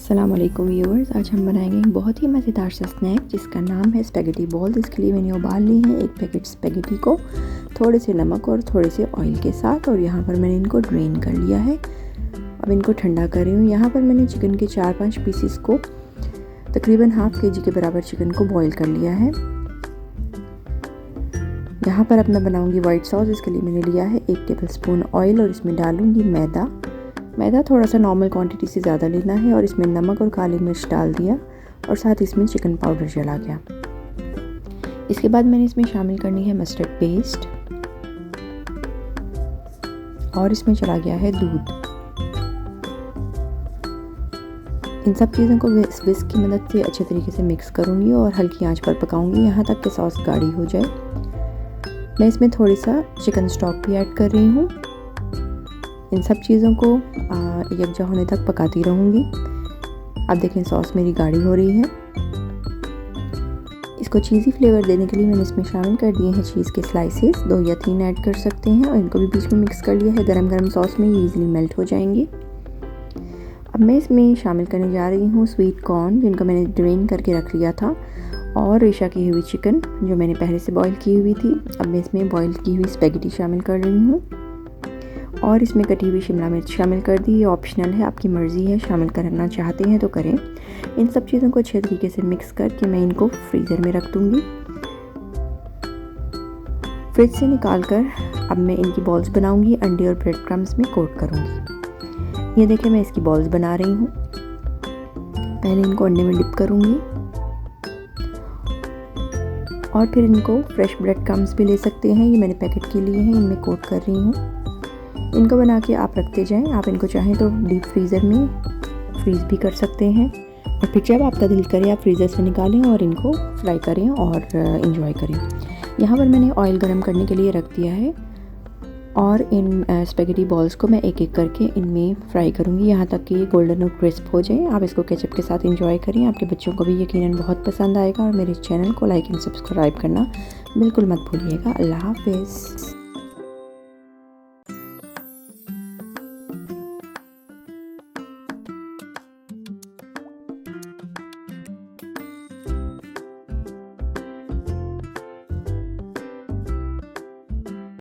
अस्सलाम वालेकुम व्यूअर्स। आज हम बनाएंगे एक बहुत ही मज़ेदार सा स्नैक जिसका नाम है स्पेगेटी बॉल्स। इसके लिए मैंने उबाल ली है एक पैकेट स्पेगेटी को थोड़े से नमक और थोड़े से ऑयल के साथ, और यहाँ पर मैंने इनको ड्रेन कर लिया है। अब इनको ठंडा कर रही हूँ। यहाँ पर मैंने चिकन के 4-5 पीसीस को तकरीबन हाफ़ kg के बराबर चिकन को बॉईल कर लिया है। यहाँ पर अब मैं बनाऊँगी वाइट सॉस। इसके लिए मैंने लिया है 1 टेबलस्पून ऑयल और इसमें डालूँगी मैदा थोड़ा सा नॉर्मल क्वांटिटी से ज़्यादा लेना है, और इसमें नमक और काली मिर्च डाल दिया और साथ इसमें चिकन पाउडर चला गया। इसके बाद मैंने इसमें शामिल करनी है मस्टर्ड पेस्ट और इसमें चला गया है दूध। इन सब चीज़ों को विस्क की मदद से अच्छे तरीके से मिक्स करूँगी और हल्की आंच पर पकाऊँगी यहाँ तक कि सॉस गाढ़ी हो जाए। मैं इसमें थोड़ी सा चिकन स्टॉक भी ऐड कर रही हूँ। इन सब चीज़ों को यकजा होने तक पकाती रहूँगी। अब देखें सॉस मेरी गाढ़ी हो रही है। इसको चीज़ी फ्लेवर देने के लिए मैंने इसमें शामिल कर दिए हैं चीज़ के स्लाइसेस, 2 या 3 ऐड कर सकते हैं, और इनको भी बीच में मिक्स कर लिया है। गरम गरम सॉस में ये ईज़िली मेल्ट हो जाएंगे। अब मैं इसमें शामिल करने जा रही हूँ स्वीट कॉर्न, जिनको मैंने ड्रेन करके रख लिया था, और रेशा की हुई चिकन जो मैंने पहले से बॉईल की हुई थी। अब मैं इसमें बॉईल की हुई स्पेगेटी शामिल कर रही हूँ और इसमें कटी हुई शिमला मिर्च शामिल कर दी। ये ऑप्शनल है, आपकी मर्ज़ी है, शामिल करना चाहते हैं तो करें। इन सब चीज़ों को अच्छे तरीके से मिक्स करके मैं इनको फ्रीज़र में रख दूँगी। फ्रिज से निकाल कर अब मैं इनकी बॉल्स बनाऊँगी, अंडे और ब्रेड क्रम्स में कोट करूँगी। ये देखिए मैं इसकी बॉल्स बना रही हूँ। पहले इनको अंडे में डिप करूँगी और फिर इनको फ्रेश ब्रेड क्रम्स भी ले सकते हैं, ये मैंने पैकेट के लिए हैं, इनमें कोट कर रही हूँ। इनको बना के आप रखते जाएं। आप इनको चाहें तो डीप फ्रीज़र में फ्रीज़ भी कर सकते हैं, और फिर जब आपका दिल करे आप फ्रीज़र से निकालें और इनको फ्राई करें और इंजॉय करें। यहाँ पर मैंने ऑयल गरम करने के लिए रख दिया है और इन स्पेगेटी बॉल्स को मैं एक एक करके इनमें फ्राई करूँगी यहाँ तक कि गोल्डन और क्रिस्प हो जाए। आप इसको केचप के साथ इंजॉय करें, आपके बच्चों को भी यकीनन बहुत पसंद आएगा। और मेरे चैनल को लाइक एंड सब्सक्राइब करना बिल्कुल मत भूलिएगा। अल्लाह हाफ़िज़।